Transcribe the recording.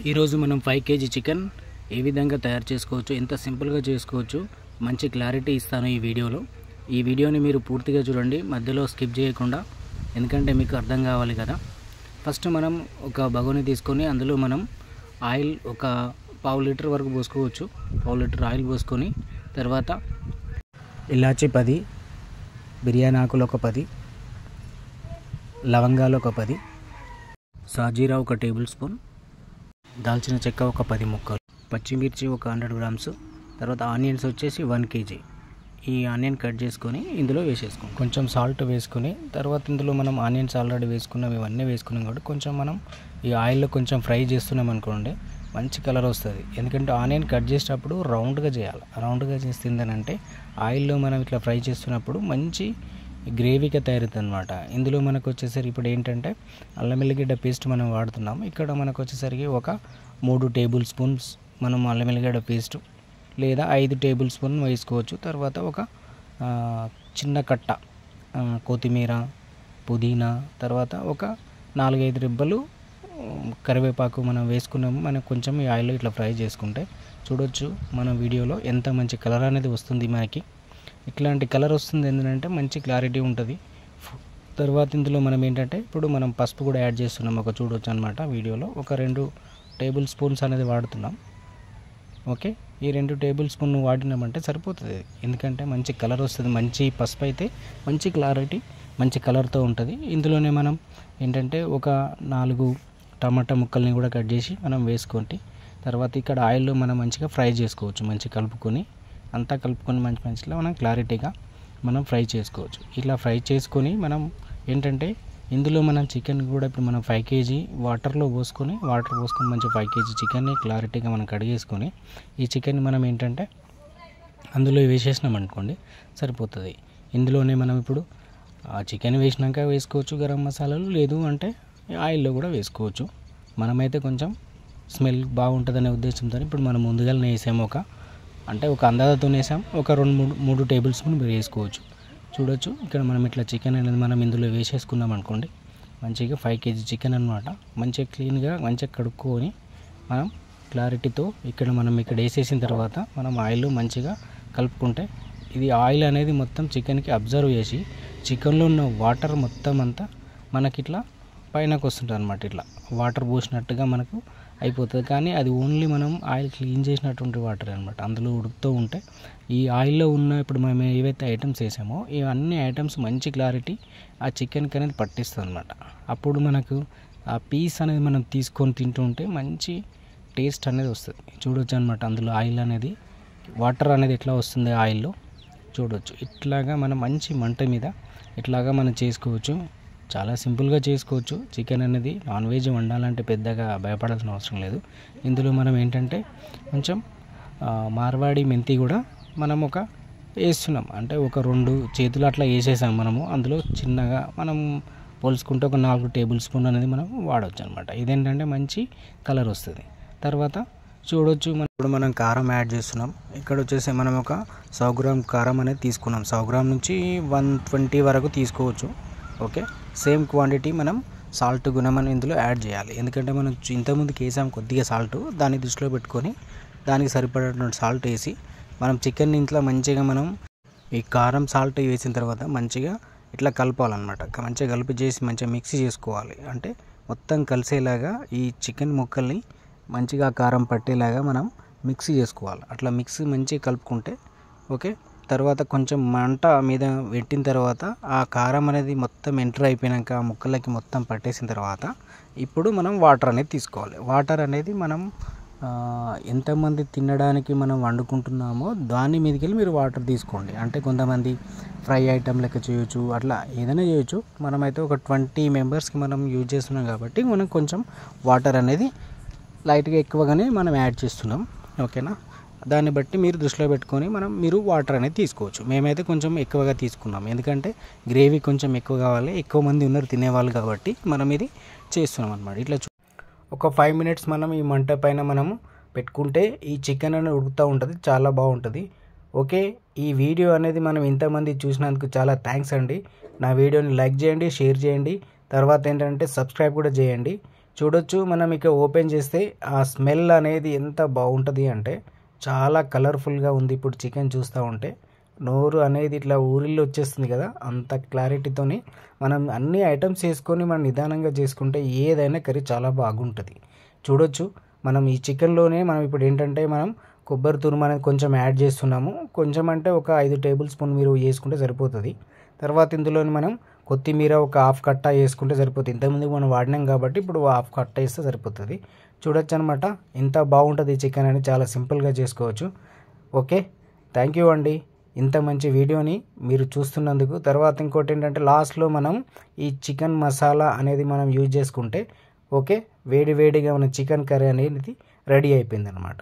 ఈరోజు మనం 5 kg chicken ఏ విధంగా తయారు చేసుకోవచ్చు, ఎంత సింపుల్గా చేసుకోవచ్చు, మంచి క్లారిటీ ఇస్తాను ఈ వీడియోలో. ఈ వీడియోని మీరు పూర్తిగా చూడండి, మధ్యలో స్కిప్ చేయకుండా, ఎందుకంటే మీకు అర్థం కావాలి కదా. ఫస్ట్ మనం ఒక బగోని తీసుకొని అందులో మనం ఆయిల్ ఒక పావు లీటర్ వరకు పోసుకోవచ్చు. పావు లీటర్ ఆయిల్ పోసుకొని తర్వాత ఇలాచి 10, బిర్యానీ ఆకులు ఒక 10, లవంగాలు ఒక 10, సాజీరా ఒక టేబుల్ స్పూన్, దాల్చిన చెక్క ఒక 10 ముక్కలు, పచ్చిమిర్చి ఒక 100 గ్రామ్స్, తర్వాత ఆనియన్స్ వచ్చేసి 1 kg. ఈ ఆనియన్ కట్ చేసుకొని ఇందులో వేసేసుకోండి. కొంచెం సాల్ట్ వేసుకొని తర్వాత ఇందులో మనం ఆనియన్స్ ఆల్రెడీ వేసుకున్నాం, ఇవన్నీ వేసుకున్నాం కాబట్టి కొంచెం మనం ఈ ఆయిల్లో కొంచెం ఫ్రై చేస్తున్నాం అనుకోండి, మంచి కలర్ వస్తుంది. ఎందుకంటే ఆనియన్ కట్ చేసేటప్పుడు రౌండ్గా చేయాలి. రౌండ్గా చేస్తుందనంటే ఆయిల్లో మనం ఇట్లా ఫ్రై చేస్తున్నప్పుడు మంచి గ్రేవీగా తయారవుతుంది అనమాట. ఇందులో మనకు వచ్చేసరికి ఇప్పుడు ఏంటంటే అల్లం ఎల్లిగడ్డ పేస్ట్ మనం వాడుతున్నాం. ఇక్కడ మనకు వచ్చేసరికి ఒక 3 టేబుల్ స్పూన్స్ మనం అల్లం ఎల్లిగడ్డ పేస్ట్ లేదా 5 టేబుల్ స్పూన్ వేసుకోవచ్చు. తర్వాత ఒక చిన్న కట్ట కొత్తిమీర, పుదీనా, తర్వాత ఒక 4-5 రెబ్బలు కరివేపాకు మనం వేసుకున్నాము. మనం కొంచెం ఈ ఆయిల్లో ఇట్లా ఫ్రై చేసుకుంటే చూడొచ్చు మన వీడియోలో ఎంత మంచి కలర్ అనేది వస్తుంది. మనకి ఇట్లాంటి కలర్ వస్తుంది ఏంటంటే మంచి క్లారిటీ ఉంటుంది. తర్వాత ఇందులో మనం ఏంటంటే ఇప్పుడు మనం పసుపు కూడా యాడ్ చేస్తున్నాం, ఒక చూడొచ్చు అనమాట వీడియోలో. ఒక 2 టేబుల్ స్పూన్స్ అనేది వాడుతున్నాం. ఓకే, ఈ 2 టేబుల్ స్పూన్ వాడినామంటే సరిపోతుంది. ఎందుకంటే మంచి కలర్ వస్తుంది. మంచి పసుపు అయితే మంచి క్లారిటీ, మంచి కలర్తో ఉంటుంది. ఇందులోనే మనం ఏంటంటే ఒక 4 టమాటా ముక్కల్ని కూడా కట్ చేసి మనం వేసుకోండి. తర్వాత ఇక్కడ ఆయిల్లో మనం మంచిగా ఫ్రై చేసుకోవచ్చు. మంచిగా కలుపుకొని అంతా కలుపుకొని మంచిగా మనం క్లారిటీగా మనం ఫ్రై చేసుకోవచ్చు. ఇట్లా ఫ్రై చేసుకొని మనం ఏంటంటే ఇందులో మనం చికెన్ కూడా ఇప్పుడు మనం 5 kg వాటర్ పోసుకొని మంచి 5 kg చికెన్ని క్లారిటీగా మనం కడిగేసుకొని ఈ చికెన్ మనం ఏంటంటే అందులో వేసేసినాం అనుకోండి సరిపోతుంది. ఇందులోనే మనం ఇప్పుడు చికెన్ వేసినాక వేసుకోవచ్చు గరం మసాలాలు, లేదు అంటే ఆయిల్లో కూడా వేసుకోవచ్చు. మనమైతే కొంచెం స్మెల్ బాగుంటుందనే ఉద్దేశంతో ఇప్పుడు మనం ముందుగానే వేసాము, ఒక అందాజతో వేసాం. ఒక 2-3 టేబుల్ స్పూన్ మీరు వేసుకోవచ్చు. చూడొచ్చు ఇక్కడ మనం ఇట్లా చికెన్ అనేది మనం ఇందులో వేసేసుకున్నాం అనుకోండి, మంచిగా 5 kg చికెన్ అనమాట. మంచిగా క్లీన్గా మంచిగా కడుక్కొని మనం క్లారిటీతో ఇక్కడ వేసేసిన తర్వాత మనం ఆయిల్ మంచిగా కలుపుకుంటే ఇది ఆయిల్ అనేది మొత్తం చికెన్కి అబ్జర్వ్ చేసి చికెన్లో ఉన్న వాటర్ మొత్తం అంతా మనకి ఇట్లా పైనకు వస్తుంటుంది అనమాట. ఇట్లా వాటర్ పోసినట్టుగా మనకు అయిపోతుంది. కానీ అది ఓన్లీ మనం ఆయిల్ క్లీన్ చేసినటువంటి వాటర్ అనమాట. అందులో ఉడుకుతూ ఉంటే ఈ ఆయిల్లో ఉన్న ఇప్పుడు మనం ఏవైతే ఐటమ్స్ వేసామో ఈ అన్ని ఐటమ్స్ మంచి క్లారిటీ ఆ చికెన్కి అనేది పట్టిస్తుంది అనమాట. అప్పుడు మనకు ఆ పీస్ అనేది మనం తీసుకొని తింటూ ఉంటే మంచి టేస్ట్ అనేది వస్తుంది. చూడొచ్చు అనమాట అందులో ఆయిల్ అనేది, వాటర్ అనేది ఎట్లా వస్తుంది ఆయిల్లో చూడొచ్చు. ఇట్లాగా మనం మంచి మంట మీద ఇట్లాగా మనం చేసుకోవచ్చు. చాలా సింపుల్గా చేసుకోవచ్చు. చికెన్ అనేది నాన్ వెజ్ వండాలంటే పెద్దగా భయపడాల్సిన అవసరం లేదు. ఇందులో మనం ఏంటంటే కొంచెం మార్వాడి మెంతి కూడా మనం వేస్తున్నాం. అంటే ఒక 2 చేతులు అట్లా వేసేసాం మనము. అందులో చిన్నగా మనం పోల్చుకుంటే ఒక 4 టేబుల్ స్పూన్ అనేది మనం వాడవచ్చు అనమాట. ఇదేంటంటే మంచి కలర్ వస్తుంది. తర్వాత చూడొచ్చు ఇప్పుడు మనం కారం యాడ్ చేస్తున్నాం. ఇక్కడ వచ్చేసి మనం ఒక 100 గ్రామ్ కారం అనేది తీసుకున్నాం. 100 గ్రామ్ నుంచి 120 వరకు తీసుకోవచ్చు. ఓకే, సేమ్ క్వాంటిటీ మనం సాల్ట్ గుణం అని ఇందులో యాడ్ చేయాలి. ఎందుకంటే మనం ఇంతకుముందుకు వేసాం కొద్దిగా సాల్ట్, దాన్ని దృష్టిలో పెట్టుకొని దానికి సరిపడేటువంటి సాల్ట్ వేసి మనం చికెన్ ఇంట్లో మంచిగా మనం ఈ కారం సాల్ట్ వేసిన తర్వాత మంచిగా ఇట్లా కలపాలన్నమాట. మంచిగా కలిపి చేసి మంచిగా మిక్సీ చేసుకోవాలి. అంటే మొత్తం కలిసేలాగా ఈ చికెన్ ముక్కల్ని మంచిగా కారం పట్టేలాగా మనం మిక్సీ చేసుకోవాలి. అట్లా మిక్సీ మంచిగా కలుపుకుంటే ఓకే. తర్వాత కొంచెం మంట మీద పెట్టిన తర్వాత ఆ కారం అనేది మొత్తం ఎంటర్ అయిపోయాక ఆ ముక్కలకి మొత్తం పట్టేసిన తర్వాత ఇప్పుడు మనం వాటర్ అనేది తీసుకోవాలి. వాటర్ అనేది మనం ఎంతమంది తినడానికి మనం వండుకుంటున్నామో దాని మీదకి వెళ్ళి మీరు వాటర్ తీసుకోండి. అంటే కొంతమంది ఫ్రై ఐటమ్ లెక్క చేయొచ్చు, అట్లా ఏదైనా చేయొచ్చు. మనమైతే ఒక 20 మెంబర్స్కి మనం యూజ్ చేస్తున్నాం కాబట్టి మనం కొంచెం వాటర్ అనేది లైట్గా ఎక్కువగానే మనం యాడ్ చేస్తున్నాం. ఓకేనా, దాన్ని బట్టి మీరు దృష్టిలో పెట్టుకొని మీరు వాటర్ అనేది తీసుకోవచ్చు. మేమైతే కొంచెం ఎక్కువగా తీసుకున్నాం, ఎందుకంటే గ్రేవీ కొంచెం ఎక్కువ కావాలి, ఎక్కువ మంది ఉన్నారు తినేవాళ్ళు కాబట్టి మనం ఇది చేస్తున్నాం అనమాట. ఇట్లా ఒక 5 minutes మనం ఈ మంట పైన మనము పెట్టుకుంటే ఈ చికెన్ అనేది ఉడుకుతూ ఉంటుంది, చాలా బాగుంటుంది. ఓకే, ఈ వీడియో అనేది మనం ఇంతమంది చూసినందుకు చాలా థ్యాంక్స్ అండి. నా వీడియోని లైక్ చేయండి, షేర్ చేయండి, తర్వాత ఏంటంటే సబ్స్క్రైబ్ కూడా చేయండి. చూడొచ్చు మనం ఇక ఓపెన్ చేస్తే ఆ స్మెల్ అనేది ఎంత బాగుంటుంది అంటే చాలా కలర్ఫుల్గా ఉంది. ఇప్పుడు చికెన్ చూస్తూ ఉంటే నోరు అనేది ఇట్లా ఊరిల్లు వచ్చేస్తుంది కదా, అంత క్లారిటీతోని మనం అన్ని ఐటమ్స్ వేసుకొని మనం నిదానంగా చేసుకుంటే ఏదైనా కర్రీ చాలా బాగుంటుంది. చూడొచ్చు మనం ఈ చికెన్లోనే మనం ఇప్పుడు ఏంటంటే మనం కొబ్బరి తురుము అనేది కొంచెం యాడ్ చేస్తున్నాము. కొంచెం అంటే ఒక 5 టేబుల్ స్పూన్ మీరు వేసుకుంటే సరిపోతుంది. తర్వాత ఇందులోని మనం కొత్తిమీర ఒక హాఫ్ కట్ట వేసుకుంటే సరిపోతుంది. ఇంతకుముందు మనం వాడినాం కాబట్టి ఇప్పుడు హాఫ్ కట్ట వేస్తే సరిపోతుంది. చూడొచ్చు అనమాట ఎంత బాగుంటుంది చికెన్ అని, చాలా సింపుల్గా చేసుకోవచ్చు. ఓకే, థ్యాంక్ యూ అండి ఇంత మంచి వీడియోని మీరు చూస్తున్నందుకు. తర్వాత ఇంకోటి ఏంటంటే లాస్ట్లో మనం ఈ చికెన్ మసాలా అనేది మనం యూజ్ చేసుకుంటే ఓకే వేడివేడిగా మన చికెన్ కర్రీ అనేది రెడీ అయిపోయింది అనమాట.